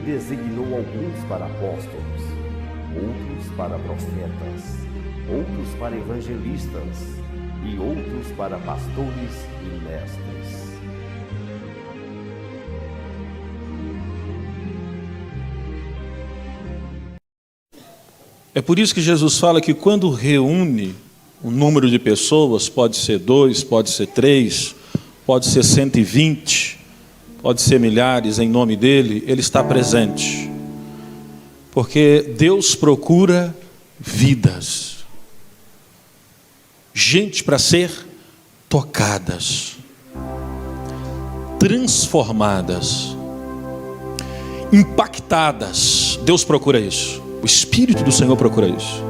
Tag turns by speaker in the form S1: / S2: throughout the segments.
S1: designou alguns para apóstolos, outros para profetas, outros para evangelistas e outros para pastores e mestres.
S2: É por isso que Jesus fala que quando reúne um número de pessoas, pode ser 2, pode ser 3, pode ser 120, pode ser milhares em nome dele, ele está presente. Porque Deus procura vidas, gente para ser tocadas, transformadas, impactadas. Deus procura isso. O Espírito do Senhor procura isso.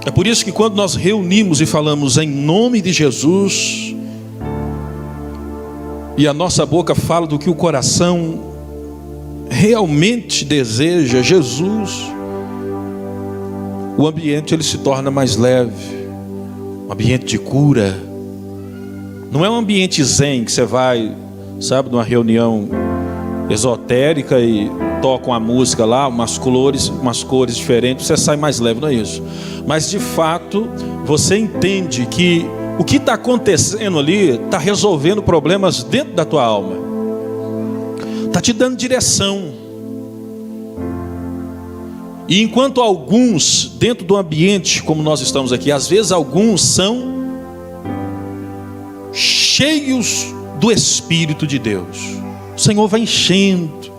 S2: É por isso que quando nós reunimos e falamos em nome de Jesus, e a nossa boca fala do que o coração realmente deseja, Jesus, o ambiente ele se torna mais leve, um ambiente de cura. Não é um ambiente zen que você vai, sabe, numa reunião esotérica e toca uma música lá, umas cores diferentes, você sai mais leve, não é isso. Mas de fato, você entende que o que está acontecendo ali está resolvendo problemas dentro da tua alma, está te dando direção. E enquanto alguns, dentro do ambiente como nós estamos aqui, às vezes alguns são cheios do Espírito de Deus, o Senhor vai enchendo,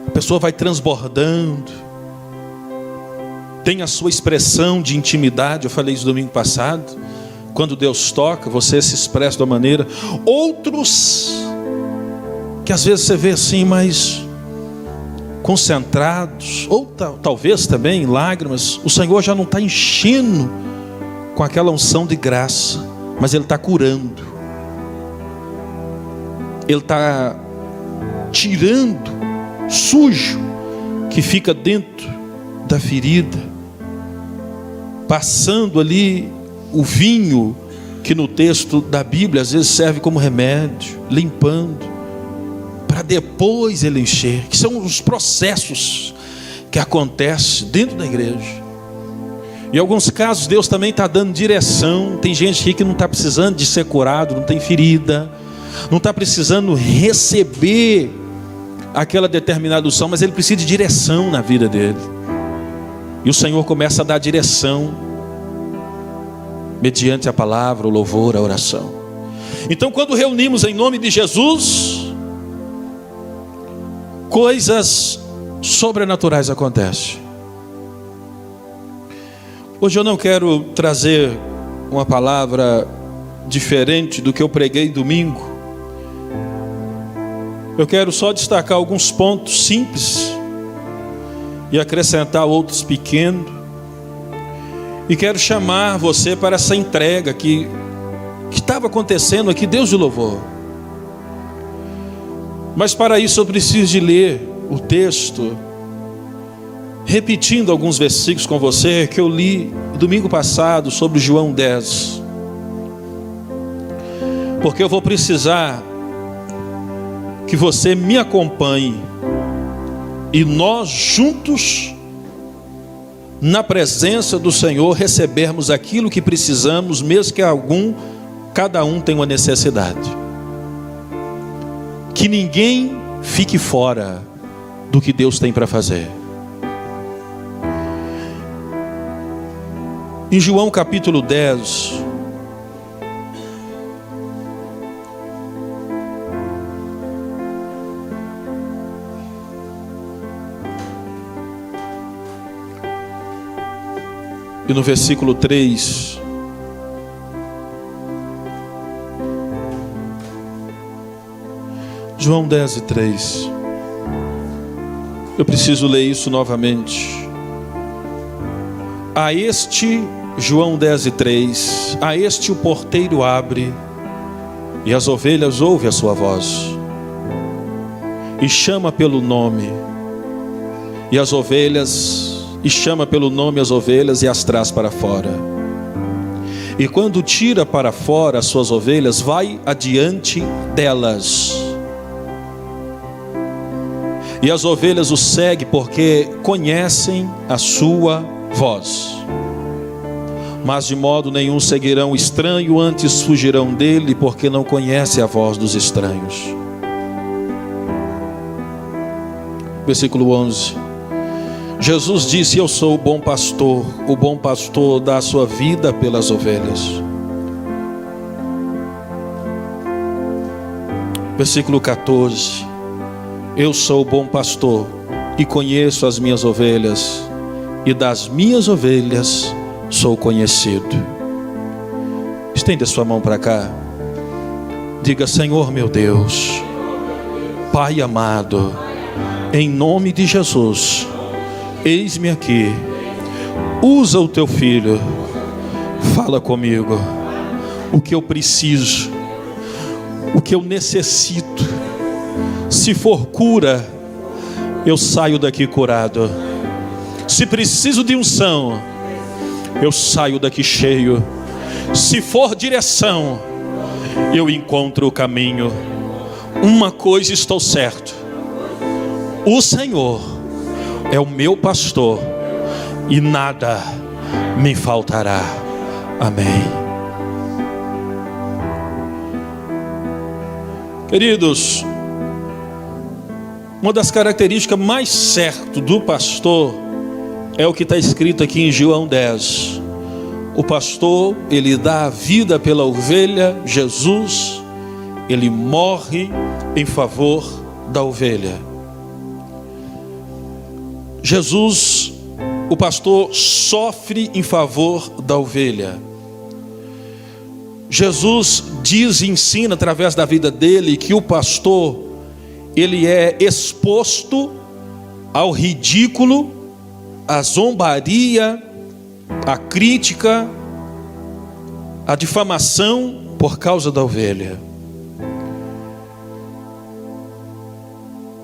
S2: a pessoa vai transbordando, tem a sua expressão de intimidade. Eu falei isso domingo passado. Quando Deus toca, você se expressa de uma maneira. Outros que às vezes você vê assim, mais concentrados, ou talvez também em lágrimas. O Senhor já não está enchendo com aquela unção de graça, mas Ele está curando, Ele está tirando sujo que fica dentro da ferida, passando ali o vinho que no texto da Bíblia às vezes serve como remédio, limpando, para depois ele encher, que são os processos que acontecem dentro da igreja. Em alguns casos Deus também está dando direção. Tem gente aqui que não está precisando de ser curado, não tem ferida, não está precisando receber aquela determinada unção, mas ele precisa de direção na vida dele. E o Senhor começa a dar direção mediante a palavra, o louvor, a oração. Então, quando reunimos em nome de Jesus, coisas sobrenaturais acontecem. Hoje eu não quero trazer uma palavra diferente do que eu preguei domingo. Eu quero só destacar alguns pontos simples e acrescentar outros pequenos. E quero chamar você para essa entrega que estava acontecendo aqui, Deus de louvor. Mas para isso eu preciso de ler o texto, repetindo alguns versículos com você que eu li domingo passado sobre João 10. Porque eu vou precisar que você me acompanhe e nós juntos, na presença do Senhor, recebermos aquilo que precisamos, mesmo que cada um tenha uma necessidade. Que ninguém fique fora do que Deus tem para fazer. Em João capítulo 10, e no versículo 3, João 10 e 3, eu preciso ler isso novamente. A este, João 10 e 3, a este o porteiro abre, e as ovelhas ouvem a sua voz, e chama pelo nome, e as ovelhas... E chama pelo nome as ovelhas e as traz para fora. E quando tira para fora as suas ovelhas, vai adiante delas. E as ovelhas o seguem porque conhecem a sua voz. Mas de modo nenhum seguirão o estranho, antes fugirão dele, porque não conhecem a voz dos estranhos. Versículo 11. Jesus disse: eu sou o bom pastor dá a sua vida pelas ovelhas. Versículo 14. Eu sou o bom pastor e conheço as minhas ovelhas, e das minhas ovelhas sou conhecido. Estende a sua mão para cá. Diga: Senhor meu Deus, Pai amado, em nome de Jesus, eis-me aqui. Usa o teu filho. Fala comigo. O que eu preciso, o que eu necessito. Se for cura, eu saio daqui curado. Se preciso de unção, eu saio daqui cheio. Se for direção, eu encontro o caminho. Uma coisa estou certo: o Senhor é o meu pastor e nada me faltará. Amém. Queridos, uma das características mais certas do pastor é o que está escrito aqui em João 10. O pastor, ele dá a vida pela ovelha. Jesus, ele morre em favor da ovelha. Jesus, o pastor, sofre em favor da ovelha. Jesus diz e ensina através da vida dele que o pastor, ele é exposto ao ridículo, à zombaria, à crítica, à difamação por causa da ovelha.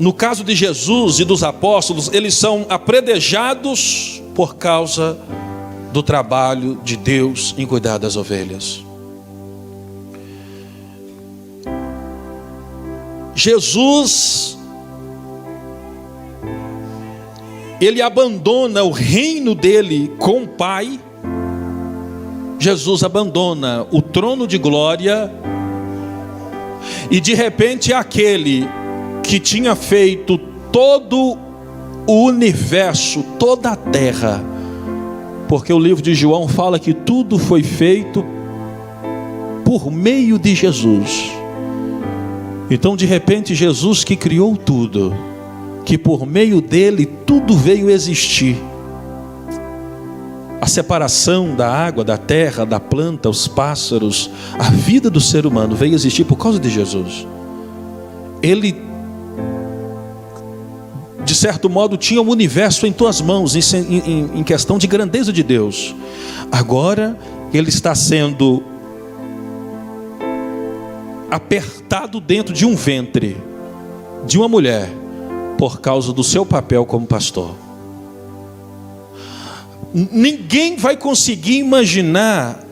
S2: No caso de Jesus e dos apóstolos, eles são apredejados por causa do trabalho de Deus em cuidar das ovelhas. Jesus, ele abandona o reino dele com o Pai. Jesus abandona o trono de glória, e de repente aquele que tinha feito todo o universo, toda a terra, porque o livro de João fala que tudo foi feito por meio de Jesus. Então de repente Jesus, que criou tudo, que por meio dele tudo veio existir, a separação da água, da terra, da planta, os pássaros, a vida do ser humano veio existir por causa de Jesus. Ele, de certo modo, tinha o universo em tuas mãos, em questão de grandeza de Deus. Agora ele está sendo apertado dentro de um ventre de uma mulher por causa do seu papel como pastor. Ninguém vai conseguir imaginar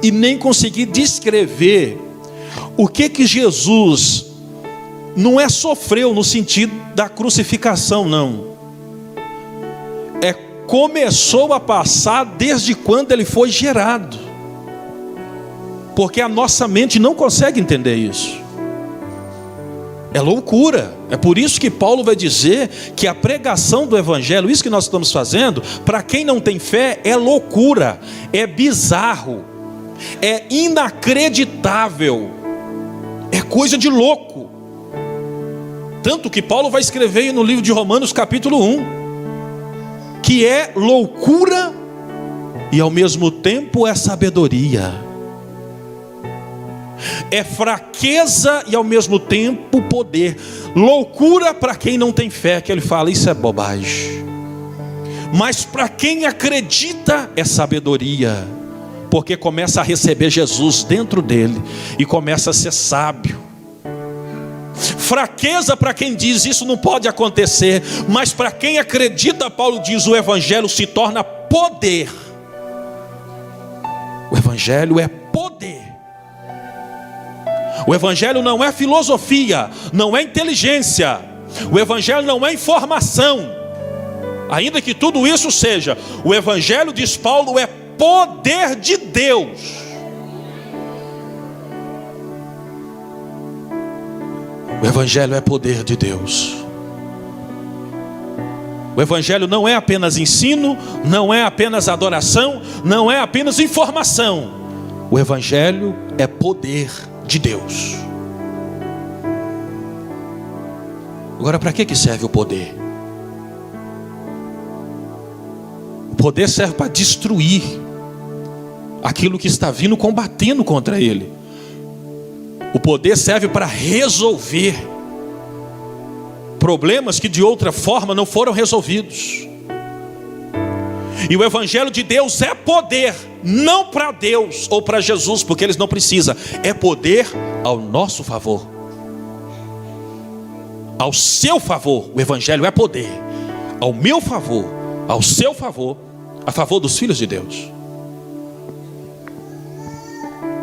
S2: e nem conseguir descrever o que Jesus não é sofreu no sentido da crucificação, não. É começou a passar desde quando ele foi gerado. Porque a nossa mente não consegue entender isso. É loucura. É por isso que Paulo vai dizer que a pregação do evangelho, isso que nós estamos fazendo, para quem não tem fé, é loucura, é bizarro, é inacreditável, é coisa de louco. Tanto que Paulo vai escrever no livro de Romanos capítulo 1, que é loucura e ao mesmo tempo é sabedoria. É fraqueza e ao mesmo tempo poder. Loucura para quem não tem fé, que ele fala, isso é bobagem. Mas para quem acredita é sabedoria, porque começa a receber Jesus dentro dele e começa a ser sábio. Fraqueza para quem diz isso não pode acontecer, mas para quem acredita, Paulo diz, o evangelho se torna poder. O evangelho é poder. O evangelho não é filosofia, não é inteligência. O Evangelho não é informação, ainda que tudo isso seja. O Evangelho, diz Paulo, é poder de Deus. O Evangelho é poder de Deus. O Evangelho não é apenas ensino, não é apenas adoração, não é apenas informação. O Evangelho é poder de Deus. Agora, para que serve o poder? O poder serve para destruir aquilo que está vindo combatendo contra ele. O poder serve para resolver problemas que de outra forma não foram resolvidos. E o Evangelho de Deus é poder, não para Deus ou para Jesus, porque eles não precisam. É poder ao nosso favor, ao seu favor. O Evangelho é poder ao meu favor, ao seu favor, a favor dos filhos de Deus.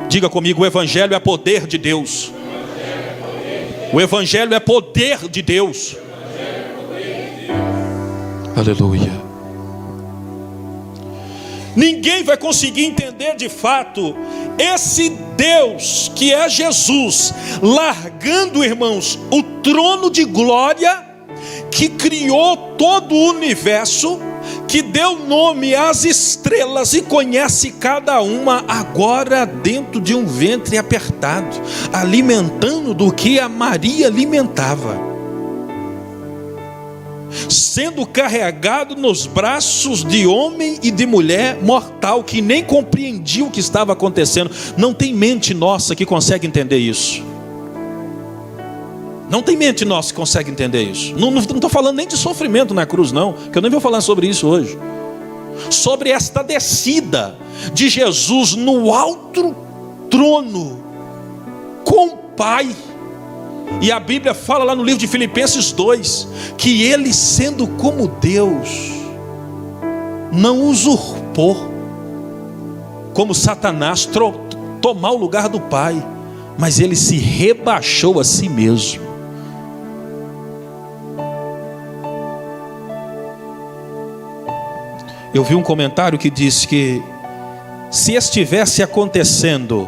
S2: Diga comigo: o Evangelho é poder de Deus. O Evangelho é poder de Deus. Aleluia. Ninguém vai conseguir entender de fato esse Deus que é Jesus, largando, irmãos, o trono de glória que criou todo o universo, que deu nome às estrelas e conhece cada uma, agora dentro de um ventre apertado, alimentando do que a Maria alimentava, sendo carregado nos braços de homem e de mulher mortal, que nem compreendia o que estava acontecendo. Não tem mente nossa que consegue entender isso. Não tem mente nossa que consegue entender isso. Não estou falando nem de sofrimento na cruz, não, que eu nem vou falar sobre isso hoje. Sobre esta descida de Jesus no alto trono com o Pai. E a Bíblia fala lá no livro de Filipenses 2, que ele, sendo como Deus, não usurpou, como Satanás, tomar o lugar do Pai, mas ele se rebaixou a si mesmo. Eu vi um comentário que diz que se estivesse acontecendo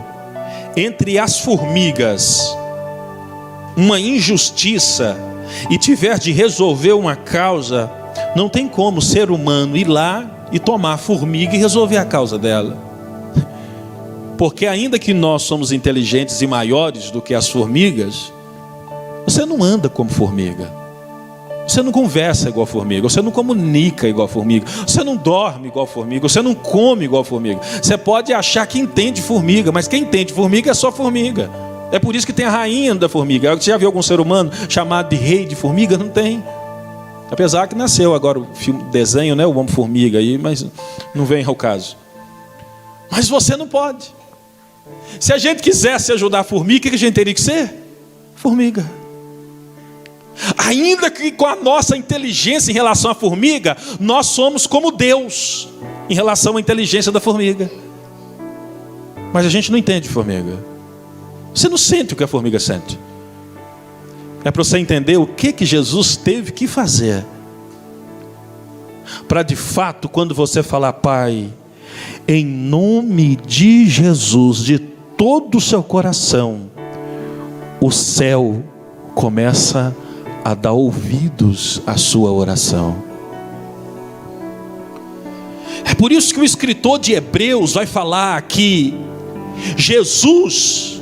S2: entre as formigas uma injustiça e tiver de resolver uma causa, não tem como o ser humano ir lá e tomar a formiga e resolver a causa dela. Porque ainda que nós somos inteligentes e maiores do que as formigas, você não anda como formiga. Você não conversa igual formiga, você não comunica igual formiga, você não dorme igual formiga, você não come igual formiga. Você pode achar que entende formiga, mas quem entende formiga é só formiga. É por isso que tem a rainha da formiga. Você já viu algum ser humano chamado de rei de formiga? Não tem. Apesar que nasceu agora o filme, desenho, né? O Homem-Formiga aí, mas não vem ao caso. Mas você não pode. Se a gente quisesse ajudar a formiga, o que a gente teria que ser? Formiga. Ainda que com a nossa inteligência em relação à formiga, nós somos como Deus em relação à inteligência da formiga. Mas a gente não entende formiga. Você não sente o que a formiga sente. É para você entender o que Jesus teve que fazer para de fato, quando você falar: Pai, em nome de Jesus, de todo o seu coração, o céu começa a dar ouvidos à sua oração. É por isso que o escritor de Hebreus vai falar que Jesus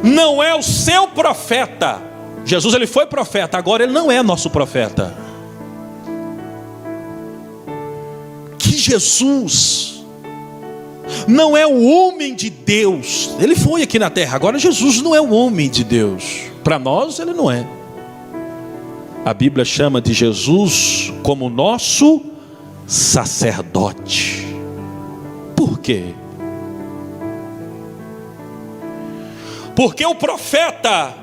S2: não é o seu profeta. Jesus, ele foi profeta, agora ele não é nosso profeta. Que Jesus não é o homem de Deus. Ele foi aqui na terra, agora Jesus não é o homem de Deus. Para nós ele não é. A Bíblia chama de Jesus como nosso sacerdote. Por quê? Porque o profeta,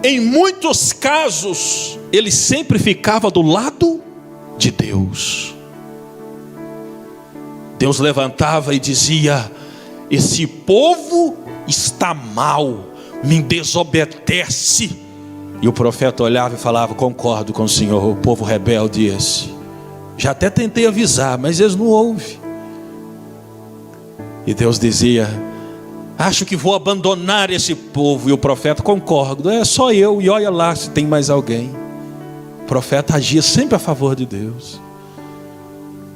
S2: em muitos casos, ele sempre ficava do lado de Deus. Deus levantava e dizia: esse povo está mal, me desobedece. E o profeta olhava e falava: concordo com o Senhor, o povo rebelde esse. Já até tentei avisar, mas eles não ouvem. E Deus dizia: acho que vou abandonar esse povo. E o profeta: concordo, é só eu, e olha lá se tem mais alguém. O profeta agia sempre a favor de Deus.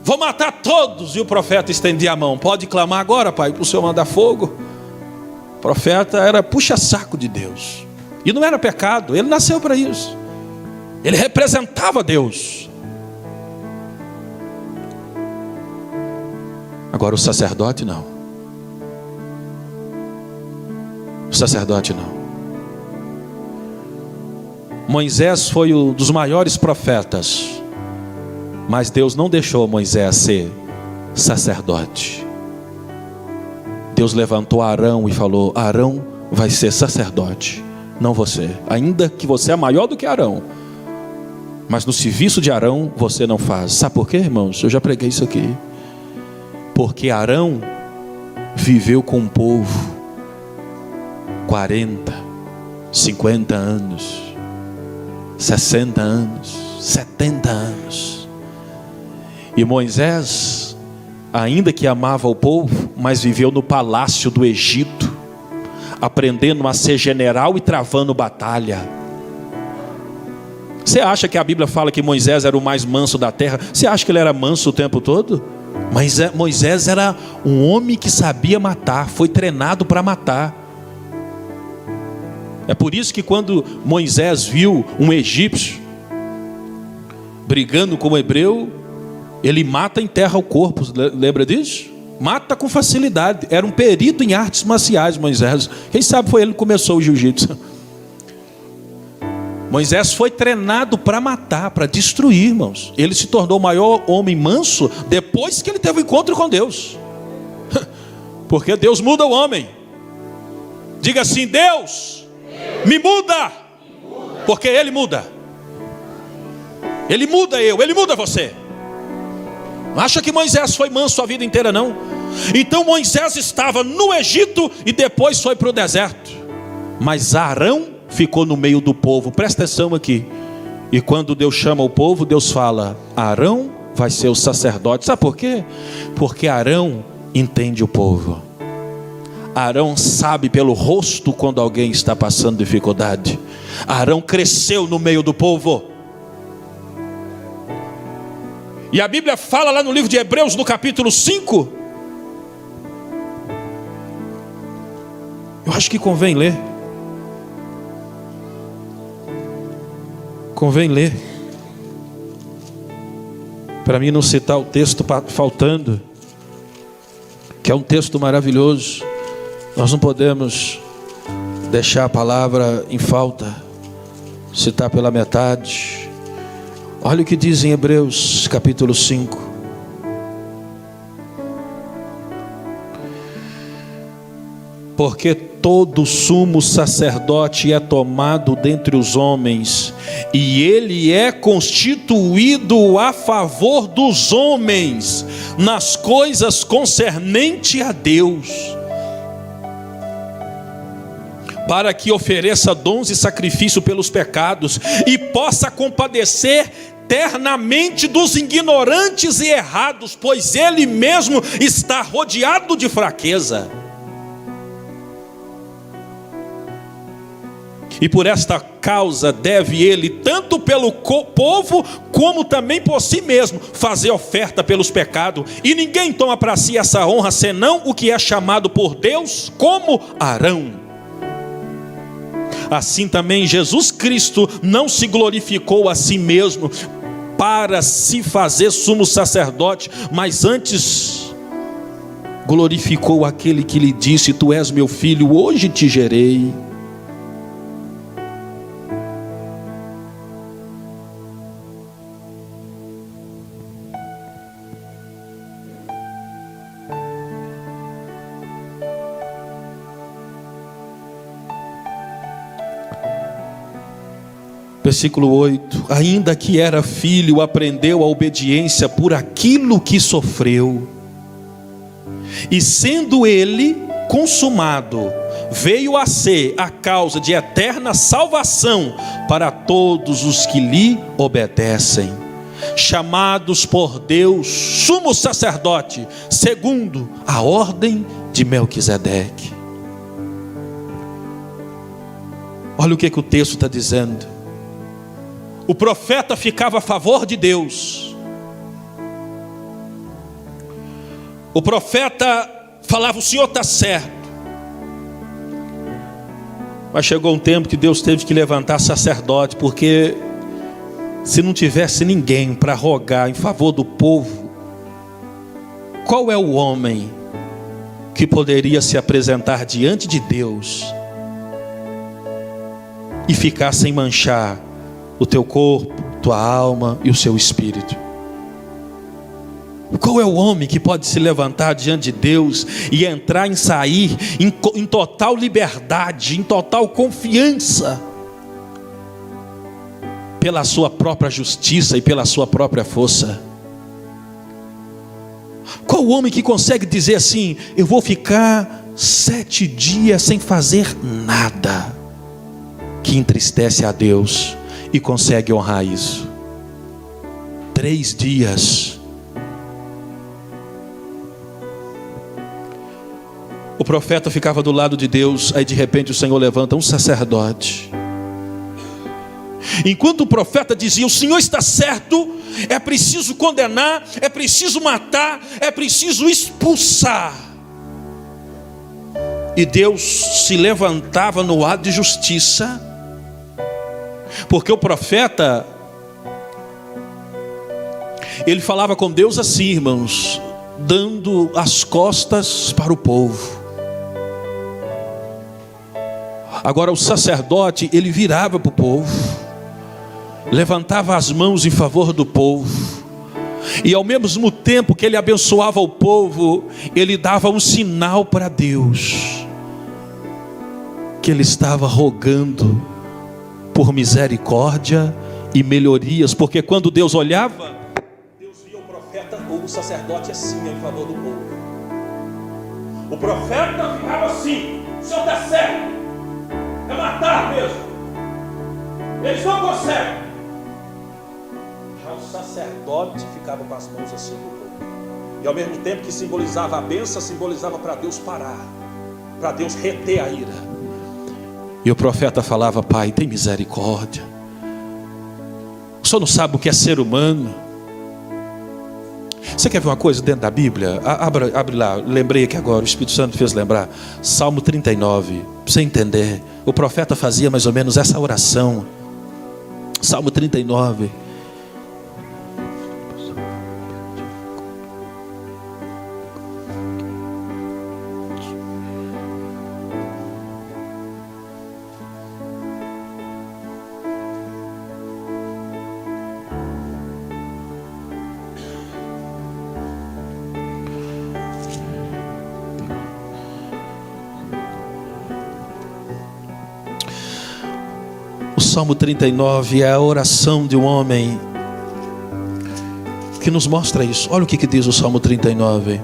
S2: Vou matar todos. E o profeta estendia a mão: pode clamar agora, pai, para o Senhor mandar fogo. O profeta era puxa-saco de Deus. E não era pecado, ele nasceu para isso. Ele representava Deus. Agora o sacerdote não. O sacerdote não. Moisés foi um dos maiores profetas, mas Deus não deixou Moisés ser sacerdote. Deus levantou Arão e falou: Arão vai ser sacerdote, não você. Ainda que você é maior do que Arão, mas no serviço de Arão você não faz. Sabe por quê, irmãos? Eu já preguei isso aqui. Porque Arão viveu com o povo 40, 50 anos, 60 anos, 70 anos. E Moisés, ainda que amava o povo, mas viveu no palácio do Egito, aprendendo a ser general e travando batalha. Você acha que a Bíblia fala que Moisés era o mais manso da terra? Você acha que ele era manso o tempo todo? Mas Moisés era um homem que sabia matar, foi treinado para matar. É por isso que quando Moisés viu um egípcio brigando com o hebreu, ele mata e enterra o corpo. Lembra disso? Mata com facilidade. Era um perito em artes marciais, Moisés. Quem sabe foi ele que começou o jiu-jitsu. Moisés foi treinado para matar, para destruir, irmãos. Ele se tornou o maior homem manso depois que ele teve um encontro com Deus. Porque Deus muda o homem. Diga assim: Deus me muda. Porque Ele muda. Ele muda eu, Ele muda você. Não acha que Moisés foi manso a vida inteira, não? Então Moisés estava no Egito e depois foi para o deserto. Mas Arão ficou no meio do povo. Presta atenção aqui. E quando Deus chama o povo, Deus fala: Arão vai ser o sacerdote. Sabe por quê? Porque Arão entende o povo. Arão sabe pelo rosto quando alguém está passando dificuldade. Arão cresceu no meio do povo. E a Bíblia fala lá no livro de Hebreus, no capítulo 5. Eu acho que convém ler. Convém ler. Para mim não citar o texto faltando, que é um texto maravilhoso. Nós não podemos deixar a palavra em falta, citar pela metade. Olha o que diz em Hebreus capítulo 5. Porque todo sumo sacerdote é tomado dentre os homens, e ele é constituído a favor dos homens, nas coisas concernentes a Deus, para que ofereça dons e sacrifício pelos pecados, e possa compadecer eternamente dos ignorantes e errados, pois ele mesmo está rodeado de fraqueza. E por esta causa deve ele, tanto pelo povo, como também por si mesmo, fazer oferta pelos pecados. E ninguém toma para si essa honra, senão o que é chamado por Deus como Arão. Assim também Jesus Cristo não se glorificou a si mesmo para se fazer sumo sacerdote, mas antes glorificou aquele que lhe disse: Tu és meu filho, hoje te gerei. Versículo 8: ainda que era filho, aprendeu a obediência por aquilo que sofreu. E sendo ele consumado, veio a ser a causa de eterna salvação para todos os que lhe obedecem, chamados por Deus sumo sacerdote, segundo a ordem de Melquisedeque. Olha o que o texto está dizendo. O profeta ficava a favor de Deus. O profeta falava: o Senhor está certo. Mas chegou um tempo que Deus teve que levantar sacerdote, porque se não tivesse ninguém para rogar em favor do povo, qual é o homem que poderia se apresentar diante de Deus e ficar sem manchar o teu corpo, tua alma e o seu espírito? Qual é o homem que pode se levantar diante de Deus e entrar e sair em total liberdade, em total confiança, pela sua própria justiça e pela sua própria força? Qual o homem que consegue dizer assim: eu vou ficar 7 dias sem fazer nada, que entristece a Deus, e consegue honrar isso? 3 dias. O profeta ficava do lado de Deus, aí de repente o Senhor levanta um sacerdote. Enquanto o profeta dizia: o Senhor está certo, é preciso condenar, é preciso matar, é preciso expulsar, e Deus se levantava no ato de justiça, porque o profeta, ele falava com Deus assim, irmãos, dando as costas para o povo. Agora o sacerdote, ele virava para o povo, levantava as mãos em favor do povo, e ao mesmo tempo que ele abençoava o povo, ele dava um sinal para Deus, que ele estava rogando por misericórdia e melhorias, porque quando Deus olhava, Deus via o profeta ou o sacerdote assim em favor do povo. O profeta ficava assim: o Senhor está certo, é matar mesmo, eles não conseguem. Já o sacerdote ficava com as mãos assim no povo, e ao mesmo tempo que simbolizava a bênção, simbolizava para Deus parar, para Deus reter a ira. E o profeta falava: Pai, tem misericórdia. O Senhor não sabe o que é ser humano. Você quer ver uma coisa dentro da Bíblia? Abre lá, lembrei aqui agora, o Espírito Santo fez lembrar. Salmo 39, para você entender. O profeta fazia mais ou menos essa oração. Salmo 39. Salmo 39 é a oração de um homem que nos mostra isso. Olha o que diz o Salmo 39.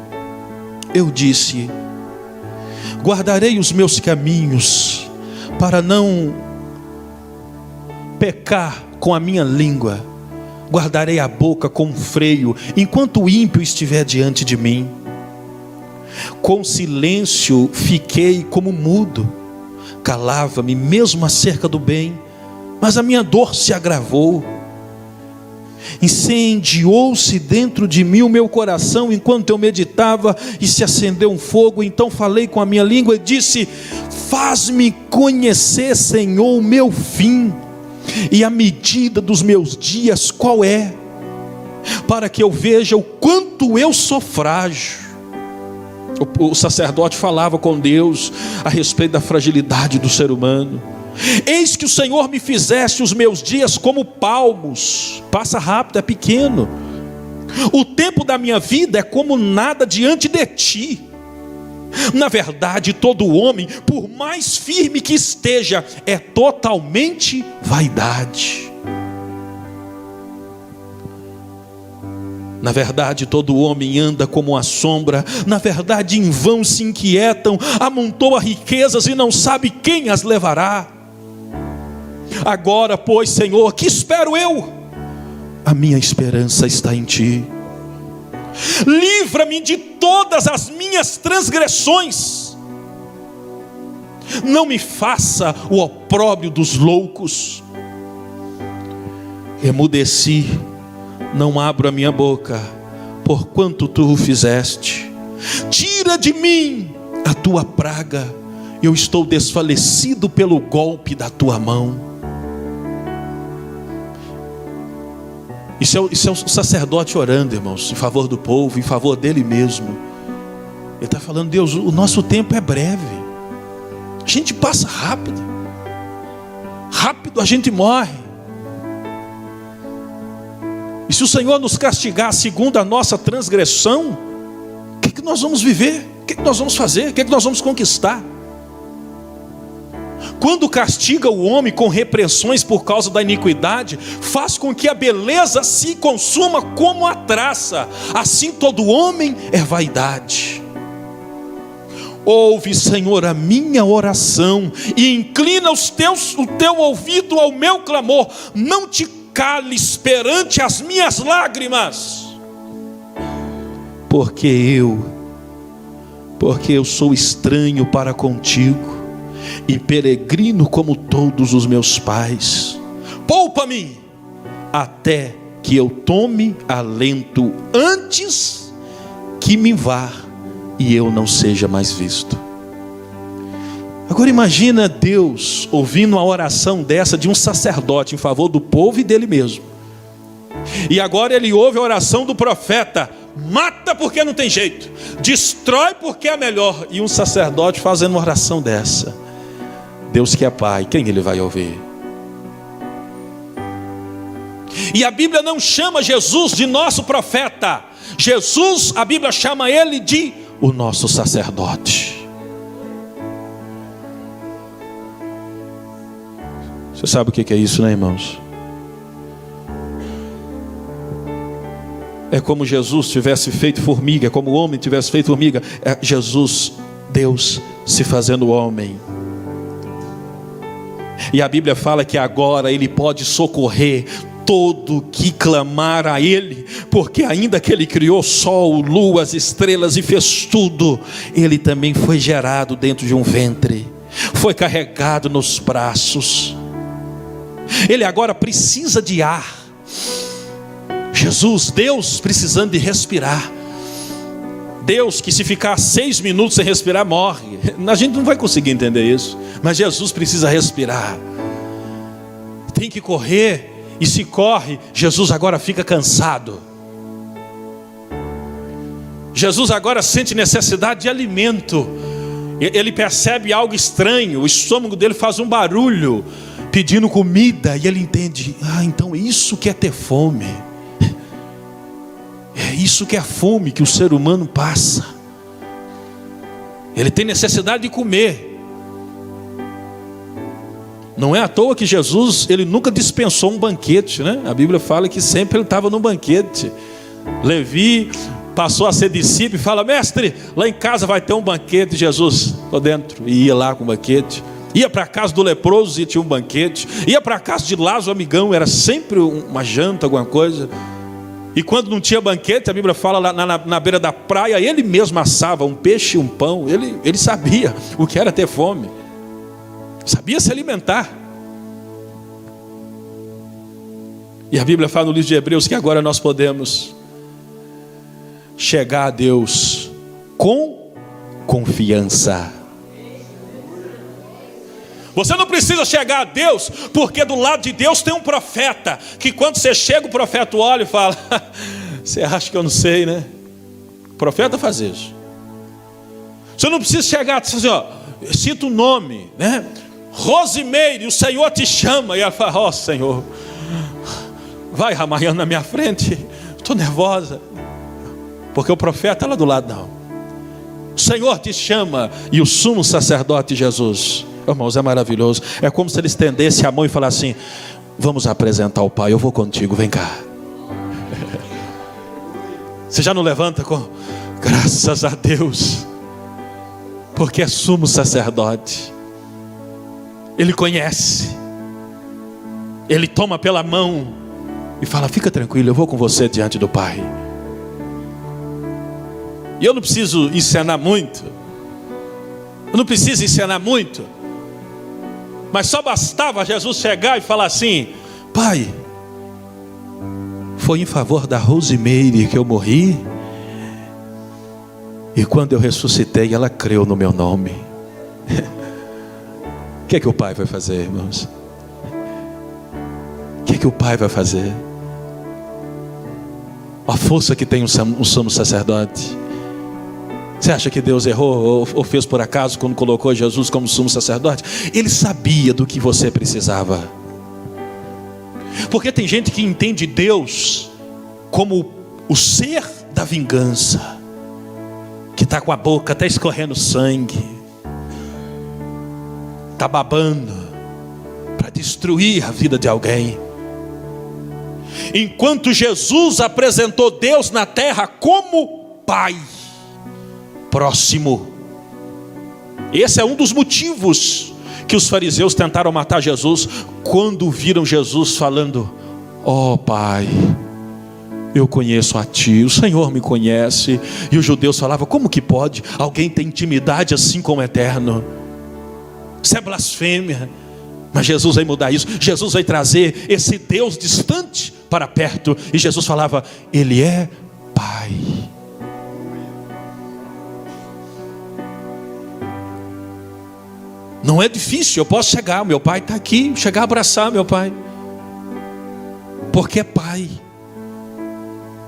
S2: Eu disse: guardarei os meus caminhos para não pecar com a minha língua. Guardarei a boca com freio enquanto o ímpio estiver diante de mim. Com silêncio fiquei como mudo, calava-me mesmo acerca do bem, mas a minha dor se agravou. Incendiou-se dentro de mim o meu coração enquanto eu meditava, e se acendeu um fogo. Então falei com a minha língua e disse: faz-me conhecer, Senhor, o meu fim e a medida dos meus dias qual é, para que eu veja o quanto eu sou frágil. O sacerdote falava com Deus a respeito da fragilidade do ser humano. Eis que o Senhor me fizeste os meus dias como palmos. Passa rápido, é pequeno. O tempo da minha vida é como nada diante de ti. Na verdade, todo homem, por mais firme que esteja, é totalmente vaidade. Na verdade, todo homem anda como uma sombra. Na verdade, em vão se inquietam. Amontoa riquezas e não sabe quem as levará. Agora, pois, Senhor, que espero eu? A minha esperança está em Ti. Livra-me de todas as minhas transgressões. Não me faça o opróbrio dos loucos. Emudeci, não abro a minha boca, porquanto Tu o fizeste. Tira de mim a Tua praga, eu estou desfalecido pelo golpe da Tua mão. Isso é um sacerdote orando, irmãos, em favor do povo, em favor dele mesmo. Ele está falando: Deus, o nosso tempo é breve, a gente passa rápido, rápido a gente morre. E se o Senhor nos castigar segundo a nossa transgressão, o que nós vamos viver? O que nós vamos fazer? O que nós vamos conquistar? Quando castiga o homem com repressões por causa da iniquidade, faz com que a beleza se consuma como a traça. Assim todo homem é vaidade. Ouve, Senhor, a minha oração e inclina o teu ouvido ao meu clamor. Não te cales perante as minhas lágrimas, porque eu sou estranho para contigo e peregrino como todos os meus pais. Poupa-me até que eu tome alento antes que me vá e eu não seja mais visto. Agora imagina Deus ouvindo uma oração dessa de um sacerdote em favor do povo e dele mesmo. E agora ele ouve a oração do profeta: mata porque não tem jeito, destrói porque é melhor. E um sacerdote fazendo uma oração dessa. Deus que é Pai, quem ele vai ouvir? E a Bíblia não chama Jesus de nosso profeta. Jesus, a Bíblia chama ele de o nosso sacerdote. Você sabe o que é isso, né, irmãos? É como Jesus tivesse feito formiga, é como o homem tivesse feito formiga. É Jesus, Deus, se fazendo homem. E a Bíblia fala que agora Ele pode socorrer todo que clamar a Ele, porque ainda que Ele criou sol, lua, as estrelas e fez tudo, Ele também foi gerado dentro de um ventre, foi carregado nos braços. Ele agora precisa de ar. Jesus, Deus precisando de respirar. Deus que se ficar 6 minutos sem respirar morre. A gente não vai conseguir entender isso, mas Jesus precisa respirar. Tem que correr, e se corre, Jesus agora fica cansado. Jesus agora sente necessidade de alimento. Ele percebe algo estranho, o estômago dele faz um barulho pedindo comida, e ele entende: então isso que é ter fome. É isso que é a fome que o ser humano passa. Ele tem necessidade de comer. Não é à toa que Jesus, ele nunca dispensou um banquete, né? A Bíblia fala que sempre ele estava num banquete. Levi passou a ser discípulo e fala: mestre, lá em casa vai ter um banquete. Jesus, estou dentro. E ia lá com o banquete. Ia para a casa do leproso e tinha um banquete. Ia para a casa de Lázaro, amigão, era sempre uma janta, alguma coisa. E quando não tinha banquete, a Bíblia fala lá na beira da praia, ele mesmo assava um peixe e um pão. Ele sabia o que era ter fome, sabia se alimentar. E a Bíblia fala no livro de Hebreus que agora nós podemos chegar a Deus com confiança. Você não precisa chegar a Deus, porque do lado de Deus tem um profeta, que quando você chega, o profeta olha e fala: você acha que eu não sei, né? O profeta faz isso. Você não precisa chegar e dizer assim: cita o nome, né? Rosimeire, o Senhor te chama. E ela fala: Senhor, vai amanhã na minha frente, estou nervosa. Porque o profeta está lá do lado, não. O Senhor te chama. E o sumo sacerdote Jesus, irmãos, é maravilhoso. É como se ele estendesse a mão e falasse assim: vamos apresentar o Pai, eu vou contigo, vem cá. Você já não levanta com graças a Deus, porque é sumo sacerdote. Ele conhece, ele toma pela mão e fala: fica tranquilo, eu vou com você diante do Pai. E eu não preciso ensinar muito, mas só bastava Jesus chegar e falar assim: Pai, foi em favor da Rosimeire que eu morri, e quando eu ressuscitei ela creu no meu nome. O que é que o Pai vai fazer, irmãos? O que é que o Pai vai fazer? A força que tem um sumo sacerdote. Você acha que Deus errou ou fez por acaso quando colocou Jesus como sumo sacerdote? Ele sabia do que você precisava. Porque tem gente que entende Deus como o ser da vingança, que está com a boca até escorrendo sangue, está babando para destruir a vida de alguém. Enquanto Jesus apresentou Deus na terra como Pai próximo. Esse é um dos motivos que os fariseus tentaram matar Jesus, quando viram Jesus falando: ó Pai, eu conheço a Ti, o Senhor me conhece. E os judeus falavam: como que pode alguém ter intimidade assim com o Eterno? Isso é blasfêmia. Mas Jesus vai mudar isso. Jesus vai trazer esse Deus distante para perto. E Jesus falava: Ele é Pai. Não é difícil, eu posso chegar, meu Pai está aqui, chegar a abraçar meu Pai, porque é Pai.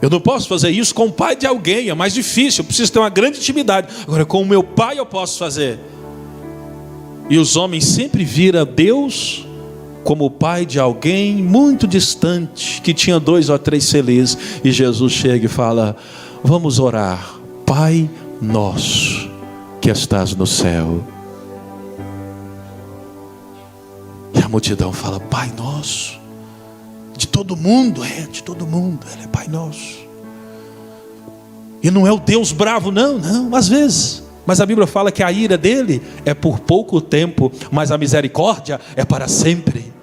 S2: Eu não posso fazer isso com o pai de alguém, é mais difícil, eu preciso ter uma grande intimidade. Agora com o meu Pai eu posso fazer. E os homens sempre viram Deus como o pai de alguém muito distante, que tinha 2 ou 3 felizes. E Jesus chega e fala: vamos orar. Pai nosso que estás no céu. E a multidão fala: Pai nosso. De todo mundo, de todo mundo, Ele é Pai nosso. E não é o Deus bravo, não, às vezes. Mas a Bíblia fala que a ira dele é por pouco tempo, mas a misericórdia é para sempre.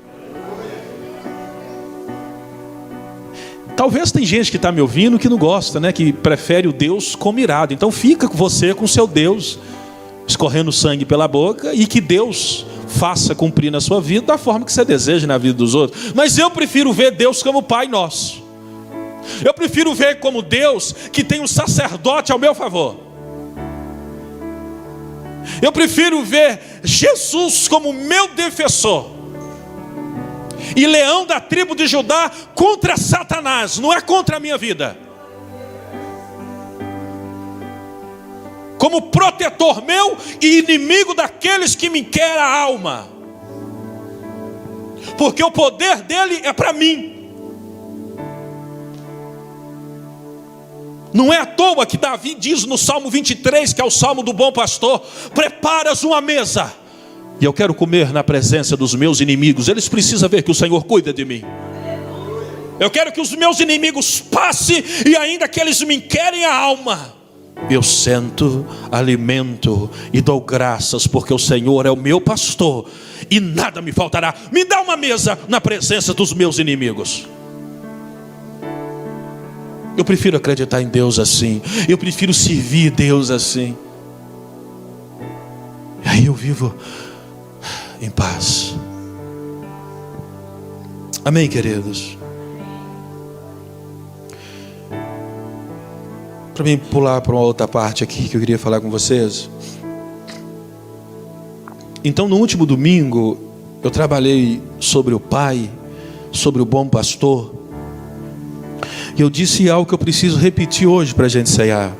S2: Talvez tem gente que está me ouvindo que não gosta, né? Que prefere o Deus como irado. Então fica com você, com seu Deus, escorrendo sangue pela boca, e que Deus faça cumprir na sua vida da forma que você deseja na vida dos outros. Mas eu prefiro ver Deus como Pai nosso. Eu prefiro ver como Deus que tem um sacerdote ao meu favor. Eu prefiro ver Jesus como meu defensor e leão da tribo de Judá contra Satanás, não é contra a minha vida. Como protetor meu e inimigo daqueles que me querem a alma. Porque o poder dele é para mim. Não é à toa que Davi diz no Salmo 23, que é o Salmo do bom pastor: preparas uma mesa, e eu quero comer na presença dos meus inimigos. Eles precisam ver que o Senhor cuida de mim. Eu quero que os meus inimigos passem, e ainda que eles me querem a alma, eu sento, alimento e dou graças, porque o Senhor é o meu pastor e nada me faltará. Me dá uma mesa na presença dos meus inimigos. Eu prefiro acreditar em Deus assim. Eu prefiro servir Deus assim. E aí eu vivo em paz. Amém, queridos? Para mim pular para uma outra parte aqui que eu queria falar com vocês. Então, no último domingo, eu trabalhei sobre o Pai, sobre o bom pastor. E eu disse algo que eu preciso repetir hoje para a gente ceiar.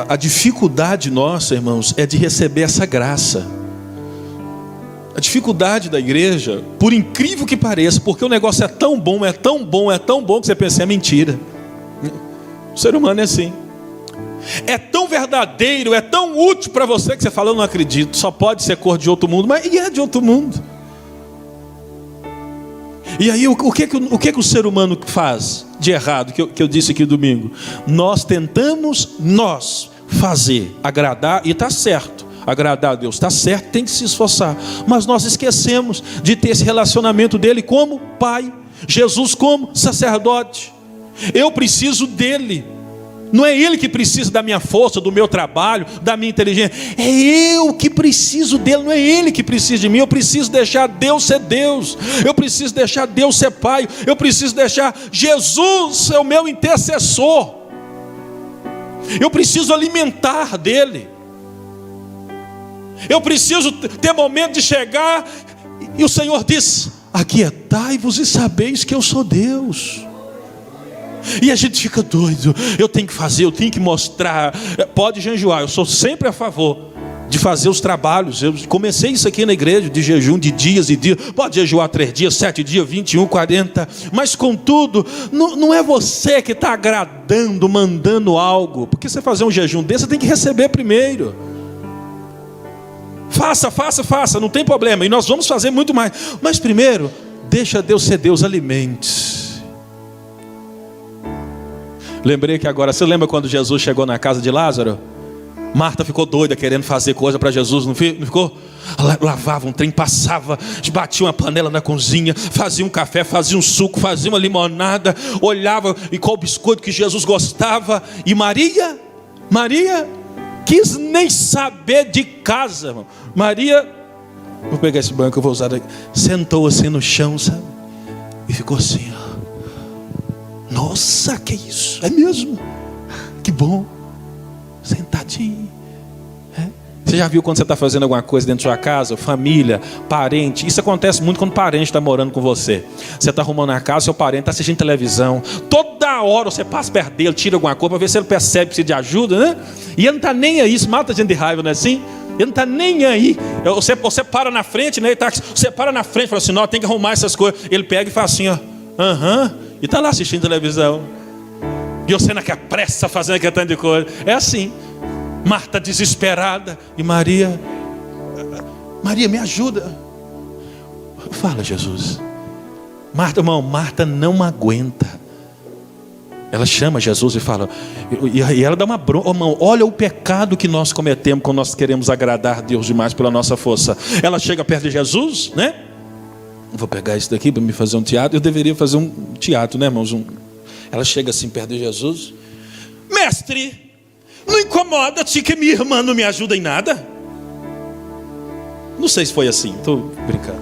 S2: A dificuldade nossa, irmãos, é de receber essa graça. A dificuldade da igreja, por incrível que pareça, porque o negócio é tão bom, é tão bom, é tão bom, que você pensa: é mentira. O ser humano é assim. É tão verdadeiro, é tão útil para você, que você fala: eu não acredito, só pode ser cor de outro mundo. Mas e é de outro mundo. E aí, o que o ser humano faz de errado, que eu disse aqui domingo? Nós tentamos fazer, agradar, e está certo, agradar a Deus, está certo, tem que se esforçar, mas nós esquecemos de ter esse relacionamento dele como pai, Jesus como sacerdote. Eu preciso dele, não é ele que precisa da minha força, do meu trabalho, da minha inteligência, é eu que preciso dele, não é ele que precisa de mim. Eu preciso deixar Deus ser Deus, eu preciso deixar Deus ser Pai, eu preciso deixar Jesus ser o meu intercessor, eu preciso alimentar dele, eu preciso ter momento de chegar, e o Senhor diz: aquietai-vos e sabeis que eu sou Deus. E a gente fica doido, eu tenho que fazer, eu tenho que mostrar. Pode jejuar, eu sou sempre a favor de fazer os trabalhos. Eu comecei isso aqui na igreja, de jejum de dias e dias. Pode jejuar 3 dias, 7 dias, 21, 40. Mas contudo, não é você que está agradando, mandando algo. Porque você fazer um jejum desse, você tem que receber primeiro. Faça, não tem problema. E nós vamos fazer muito mais. Mas primeiro, deixa Deus ser Deus, alimente. Lembrei que agora, você lembra quando Jesus chegou na casa de Lázaro? Marta ficou doida querendo fazer coisa para Jesus, não ficou? Lavava um trem, passava, batia uma panela na cozinha, fazia um café, fazia um suco, fazia uma limonada, olhava e qual biscoito que Jesus gostava. E Maria quis nem saber de casa, irmão. Maria, vou pegar esse banco, eu vou usar daqui. Sentou assim no chão, sabe? E ficou assim, ó. Nossa, que isso? É mesmo? Que bom. Sentadinho. Você já viu quando você está fazendo alguma coisa dentro da sua casa, família, parente? Isso acontece muito quando o parente está morando com você. Você está arrumando a casa, seu parente está assistindo televisão. Toda hora você passa perto dele, tira alguma coisa para ver se ele percebe que precisa de ajuda, né? E ele não está nem aí, isso mata a gente de raiva, não é assim? Ele não está nem aí. Você para na frente, né? Você para na frente e fala assim: não, tem que arrumar essas coisas. Ele pega e fala assim, ó. E está lá assistindo televisão. E você naquela pressa fazendo aquele tanto de coisa. É assim. Marta desesperada. E Maria, me ajuda. Fala, Jesus. Marta não aguenta. Ela chama Jesus e fala. E ela dá uma bronca. Irmão, olha o pecado que nós cometemos quando nós queremos agradar a Deus demais pela nossa força. Ela chega perto de Jesus, né? Vou pegar isso daqui para me fazer um teatro. Eu deveria fazer um teatro, né, irmãos? Ela chega assim perto de Jesus. Mestre, não incomoda-te que minha irmã não me ajuda em nada? Não sei se foi assim, estou brincando.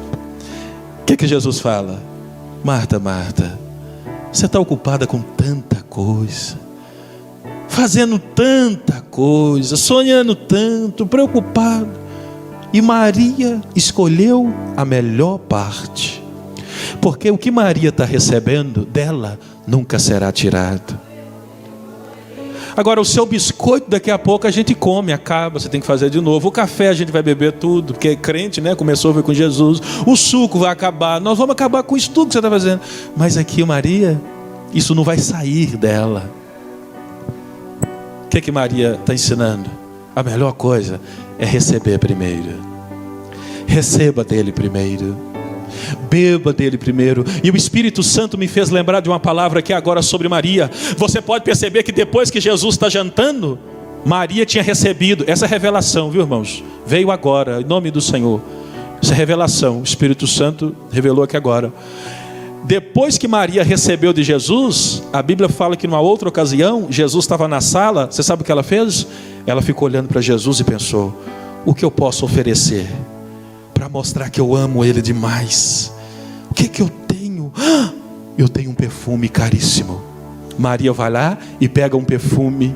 S2: O que Jesus fala? Marta, você está ocupada com tanta coisa, fazendo tanta coisa, sonhando tanto, preocupado. E Maria escolheu a melhor parte, porque o que Maria está recebendo dela nunca será tirado. Agora, o seu biscoito daqui a pouco a gente come, acaba, você tem que fazer de novo. O café a gente vai beber tudo, porque é crente, né? Começou a ver com Jesus. O suco vai acabar, nós vamos acabar com isso tudo que você está fazendo. Mas aqui Maria, isso não vai sair dela. O que Maria está ensinando? A melhor coisa é receber primeiro. Receba dele primeiro. Beba dele primeiro. E o Espírito Santo me fez lembrar de uma palavra aqui agora sobre Maria. Você pode perceber que depois que Jesus está jantando, Maria tinha recebido essa revelação, viu, irmãos? Veio agora, em nome do Senhor. Essa revelação, o Espírito Santo revelou aqui agora. Depois que Maria recebeu de Jesus, a Bíblia fala que numa outra ocasião, Jesus estava na sala. Você sabe o que ela fez? Ela ficou olhando para Jesus e pensou: o que eu posso oferecer para mostrar que eu amo Ele demais? O que eu tenho? Eu tenho um perfume caríssimo. Maria vai lá e pega um perfume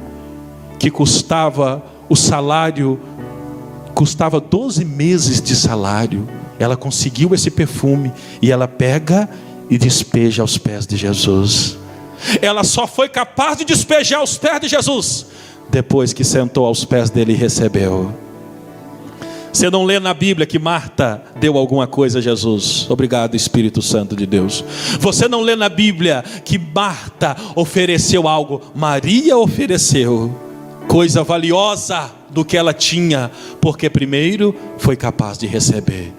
S2: que custava o salário, custava 12 meses de salário. Ela conseguiu esse perfume e ela pega e despeja aos pés de Jesus. Ela só foi capaz de despejar aos pés de Jesus depois que sentou aos pés dele e recebeu. Você não lê na Bíblia que Marta deu alguma coisa a Jesus? Obrigado, Espírito Santo de Deus. Você não lê na Bíblia que Marta ofereceu algo? Maria ofereceu coisa valiosa do que ela tinha, porque primeiro foi capaz de receber.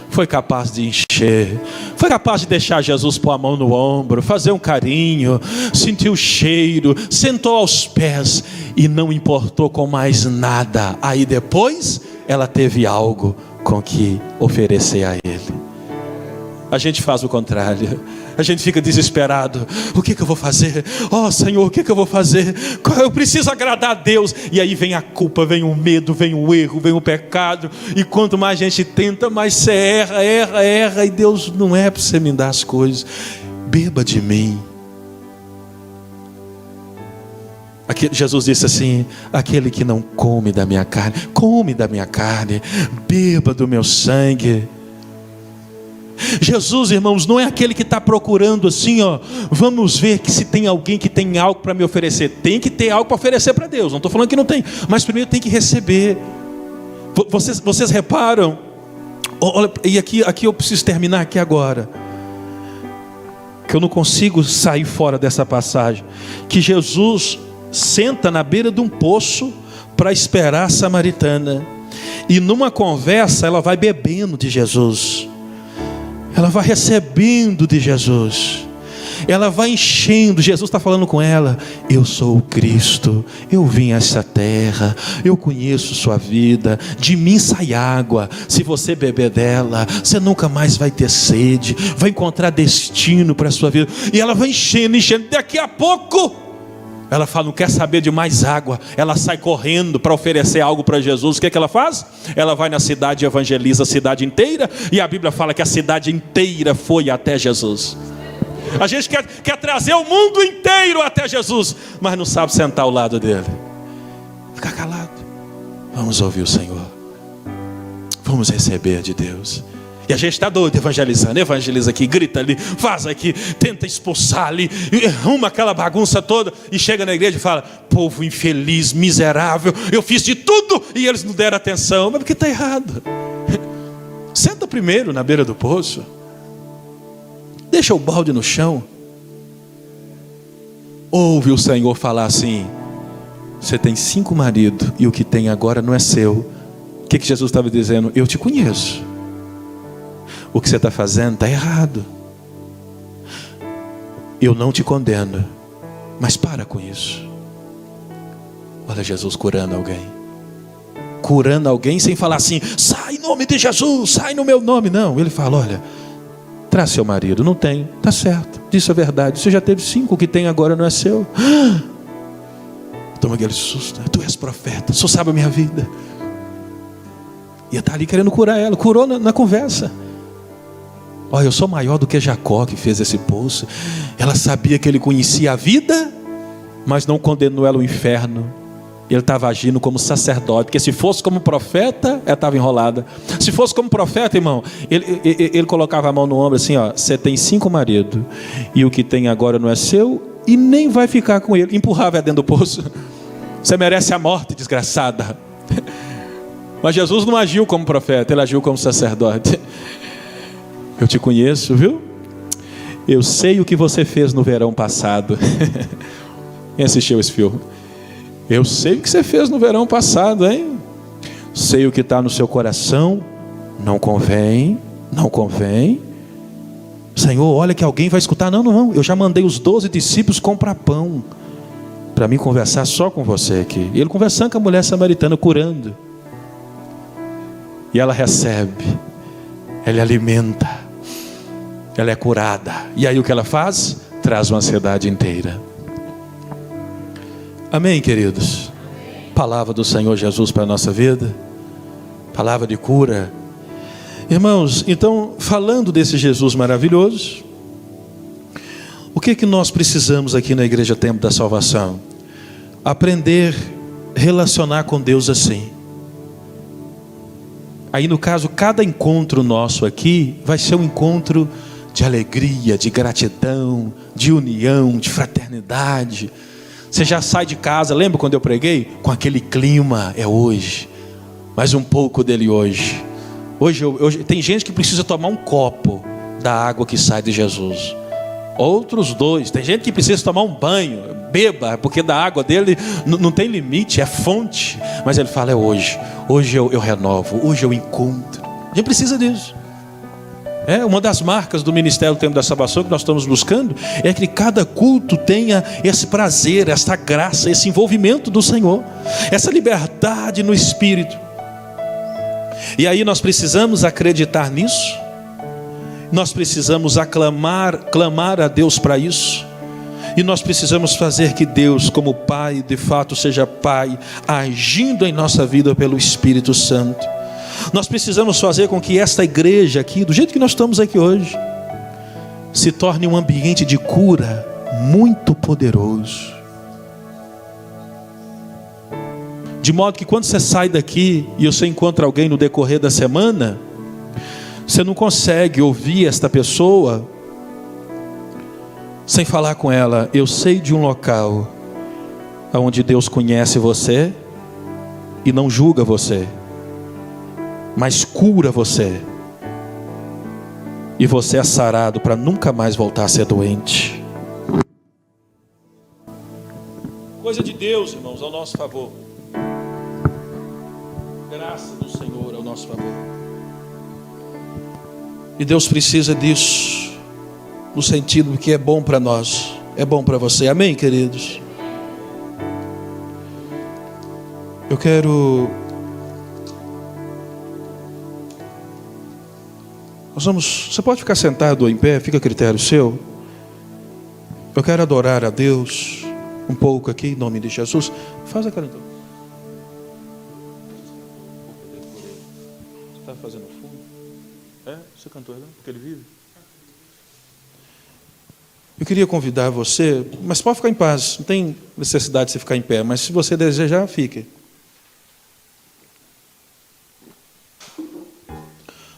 S2: foi capaz de encher, foi capaz de deixar Jesus pôr a mão no ombro, fazer um carinho, sentir o cheiro, sentou aos pés e não importou com mais nada. Aí depois ela teve algo com que oferecer a Ele. A gente faz o contrário. A gente fica desesperado. O que eu vou fazer? Oh Senhor, o que eu vou fazer? Eu preciso agradar a Deus. E aí vem a culpa, vem o medo, vem o erro, vem o pecado. E quanto mais a gente tenta, mais você erra. E Deus não é para você me dar as coisas. Beba de mim. Jesus disse assim: aquele que não come da minha carne, come da minha carne, beba do meu sangue. Jesus, irmãos, não é aquele que está procurando assim, ó, vamos ver que se tem alguém que tem algo para me oferecer. Tem que ter algo para oferecer para Deus, não estou falando que não tem, mas primeiro tem que receber. Vocês reparam? Olha, e aqui eu preciso terminar aqui agora, que eu não consigo sair fora dessa passagem, que Jesus senta na beira de um poço para esperar a samaritana, e numa conversa ela vai bebendo de Jesus, ela vai recebendo de Jesus, ela vai enchendo. Jesus está falando com ela: eu sou o Cristo, eu vim a essa terra, eu conheço sua vida, de mim sai água, se você beber dela, você nunca mais vai ter sede, vai encontrar destino para a sua vida. E ela vai enchendo, daqui a pouco ela fala: não quer saber de mais água. Ela sai correndo para oferecer algo para Jesus. O que ela faz? Ela vai na cidade e evangeliza a cidade inteira. E a Bíblia fala que a cidade inteira foi até Jesus. A gente quer trazer o mundo inteiro até Jesus, mas não sabe sentar ao lado dele. Fica calado. Vamos ouvir o Senhor, vamos receber de Deus. E a gente está doido evangelizando, evangeliza aqui, grita ali, faz aqui, tenta expulsar ali, arruma aquela bagunça toda, e chega na igreja e fala: povo infeliz, miserável, eu fiz de tudo e eles não deram atenção. Mas porque está errado. Senta primeiro na beira do poço, deixa o balde no chão, ouve o Senhor falar assim: você tem 5 maridos e o que tem agora não é seu. O que Jesus estava dizendo? Eu te conheço. O que você está fazendo está errado. Eu não te condeno, mas para com isso. Olha Jesus curando alguém sem falar assim: sai em nome de Jesus, sai no meu nome. Não, ele fala: olha, traz seu marido. Não tem, está certo, isso é verdade, você já teve 5, o que tem agora não é seu. Toma aquele susto: tu és profeta, só sabe a minha vida. E está ali querendo curar ela. Curou na conversa. Olha, eu sou maior do que Jacó, que fez esse poço. Ela sabia que ele conhecia a vida, mas não condenou ela ao inferno. Ele estava agindo como sacerdote, porque se fosse como profeta, ela estava enrolada. Se fosse como profeta, irmão, ele colocava a mão no ombro assim: ó, você tem 5 maridos, e o que tem agora não é seu, e nem vai ficar com ele. Empurrava ela dentro do poço. Você merece a morte, desgraçada. Mas Jesus não agiu como profeta, ele agiu como sacerdote. Eu te conheço, viu? Eu sei o que você fez no verão passado. Quem assistiu esse filme? Eu sei o que você fez no verão passado, hein? Sei o que está no seu coração. Não convém. Senhor, olha que alguém vai escutar. Não. Eu já mandei os 12 discípulos comprar pão para mim conversar só com você aqui. E ele conversando com a mulher samaritana, curando. E ela recebe. Ela alimenta. Ela é curada. E aí o que ela faz? Traz uma cidade inteira. Amém, queridos? Palavra do Senhor Jesus para a nossa vida. Palavra de cura. Irmãos, então, falando desse Jesus maravilhoso, o que nós precisamos aqui na Igreja Tempo da Salvação? Aprender a relacionar com Deus assim. Aí no caso, cada encontro nosso aqui vai ser um encontro de alegria, de gratidão, de união, de fraternidade. Você já sai de casa, lembra quando eu preguei? Com aquele clima, é hoje, mais um pouco dele hoje. Hoje tem gente que precisa tomar um copo da água que sai de Jesus. Outros 2, tem gente que precisa tomar um banho, beba, porque da água dele não tem limite, é fonte. Mas ele fala: é hoje eu renovo, hoje eu encontro. A gente precisa disso. Uma das marcas do Ministério do Tempo da Salvação que nós estamos buscando é que cada culto tenha esse prazer, essa graça, esse envolvimento do Senhor, essa liberdade no Espírito. E aí nós precisamos acreditar nisso, nós precisamos clamar a Deus para isso, e nós precisamos fazer que Deus, como Pai, de fato seja Pai, agindo em nossa vida pelo Espírito Santo. Nós precisamos fazer com que esta igreja aqui, do jeito que nós estamos aqui hoje, se torne um ambiente de cura muito poderoso. De modo que quando você sai daqui e você encontra alguém no decorrer da semana, você não consegue ouvir esta pessoa sem falar com ela: eu sei de um local onde Deus conhece você e não julga você, mas cura você, e você é sarado para nunca mais voltar a ser doente. Coisa de Deus, irmãos, ao nosso favor. Graça do Senhor ao nosso favor. E Deus precisa disso, no sentido que é bom para nós, é bom para você. Amém, queridos? Eu quero... Você pode ficar sentado ou em pé, fica a critério seu. Eu quero adorar a Deus um pouco aqui, em nome de Jesus. Faz aquela então. Você está fazendo fundo? Você cantou ela? Porque ele vive? Eu queria convidar você, mas pode ficar em paz, não tem necessidade de você ficar em pé, mas se você desejar, fique.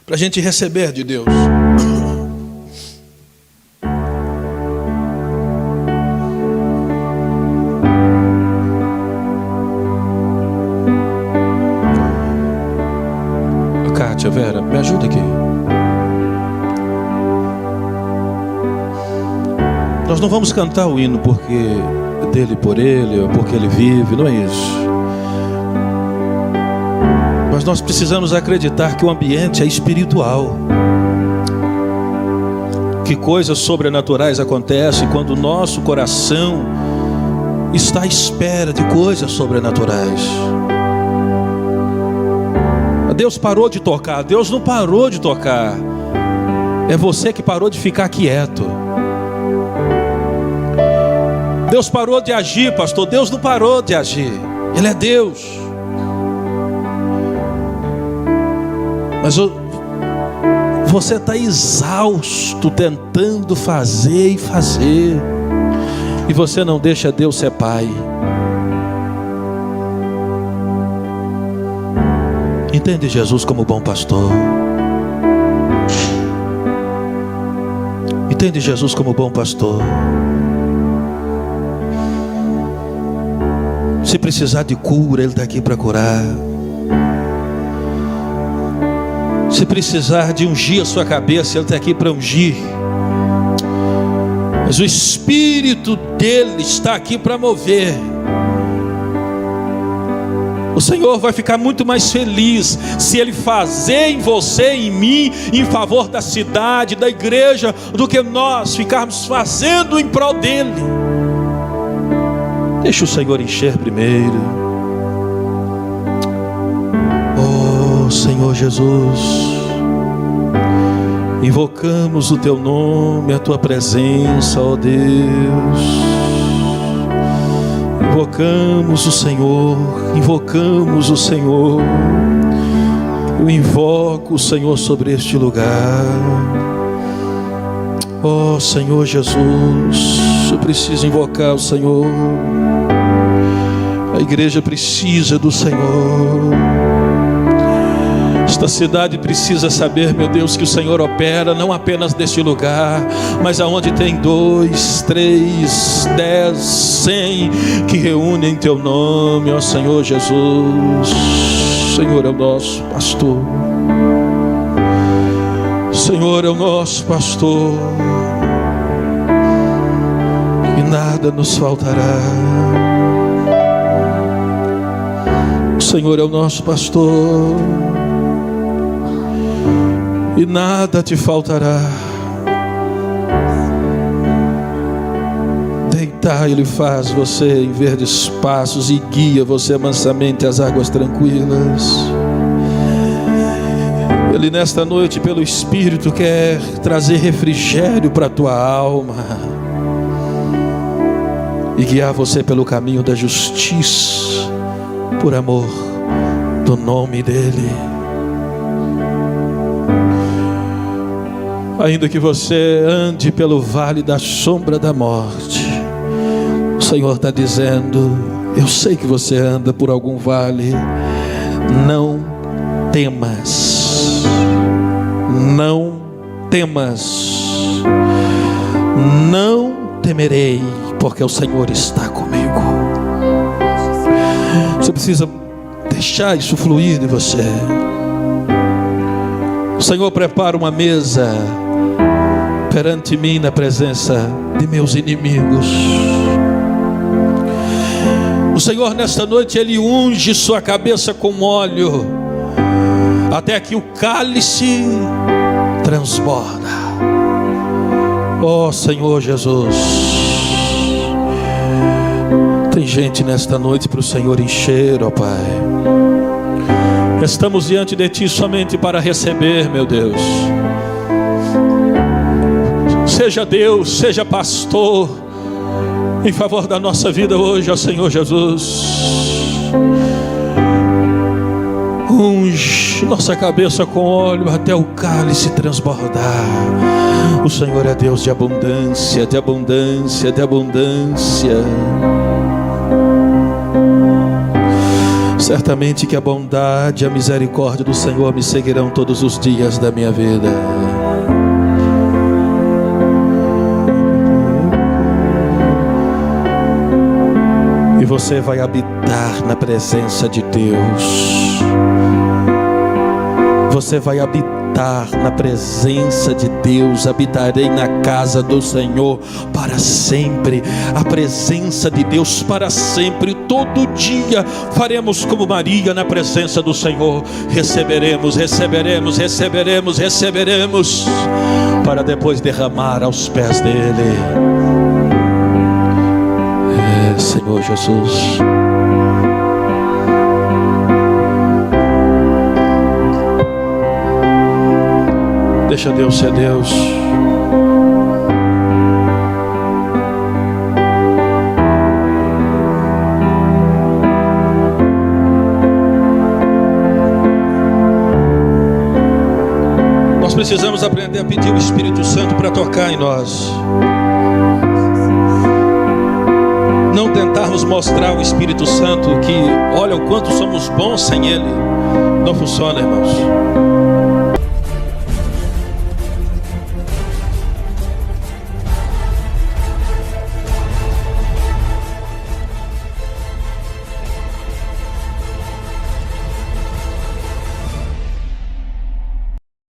S2: Para a gente receber de Deus. Kátia, Vera, me ajuda aqui. Nós não vamos cantar o hino porque dele por ele, ou porque ele vive, não é isso. Mas nós precisamos acreditar que o ambiente é espiritual, que coisas sobrenaturais acontecem quando o nosso coração está à espera de coisas sobrenaturais. Deus parou de tocar. Deus não parou de tocar, é você que parou de ficar quieto. Deus parou de agir, pastor. Deus não parou de agir, Ele é Deus. Mas você está exausto tentando fazer e fazer, e você não deixa Deus ser Pai. Entende Jesus como bom pastor? Entende Jesus como bom pastor? Se precisar de cura, Ele está aqui para curar. Se precisar de ungir a sua cabeça, Ele está aqui para ungir. Mas o Espírito dEle está aqui para mover. O Senhor vai ficar muito mais feliz se Ele fazer em você e em mim, em favor da cidade, da igreja, do que nós ficarmos fazendo em prol dEle. Deixa o Senhor encher primeiro. Oh Senhor Jesus, invocamos o Teu nome, a Tua presença, ó Deus. Invocamos o Senhor, invocamos o Senhor. Eu invoco o Senhor sobre este lugar. Oh Senhor Jesus, eu preciso invocar o Senhor. A igreja precisa do Senhor. Esta cidade precisa saber, meu Deus, que o Senhor opera não apenas neste lugar, mas aonde tem 2, 3, 10, 100 que reúnem em Teu nome, ó Senhor Jesus. Senhor é o nosso pastor. Senhor é o nosso pastor, e nada nos faltará. O Senhor é o nosso pastor, e nada te faltará. Deitar, Ele faz você em verdes passos e guia você mansamente às águas tranquilas. Ele nesta noite, pelo Espírito, quer trazer refrigério para a tua alma e guiar você pelo caminho da justiça, por amor do nome dEle. Ainda que você ande pelo vale da sombra da morte, o Senhor está dizendo: eu sei que você anda por algum vale, não temas, não temas, não temerei, porque o Senhor está comigo. Você precisa deixar isso fluir de você. O Senhor prepara uma mesa perante mim na presença de meus inimigos. O Senhor nesta noite, Ele unge sua cabeça com óleo, até que o cálice transborda. Oh Senhor Jesus, tem gente nesta noite para o Senhor encher, ó Pai. Estamos diante de Ti somente para receber, meu Deus. Seja Deus, seja pastor, em favor da nossa vida hoje, ó Senhor Jesus. Unge nossa cabeça com óleo até o cálice transbordar. O Senhor é Deus de abundância, de abundância, de abundância. Certamente que a bondade e a misericórdia do Senhor me seguirão todos os dias da minha vida. E você vai habitar na presença de Deus. Você vai habitar na presença de Deus. Habitarei na casa do Senhor para sempre. A presença de Deus para sempre. Todo dia faremos como Maria na presença do Senhor. Receberemos, receberemos, receberemos, receberemos, para depois derramar aos pés dele. Senhor Jesus, deixa Deus ser Deus. Nós precisamos aprender a pedir o Espírito Santo para tocar em nós. Não tentarmos mostrar ao Espírito Santo que olha o quanto somos bons sem Ele. Não funciona, irmãos.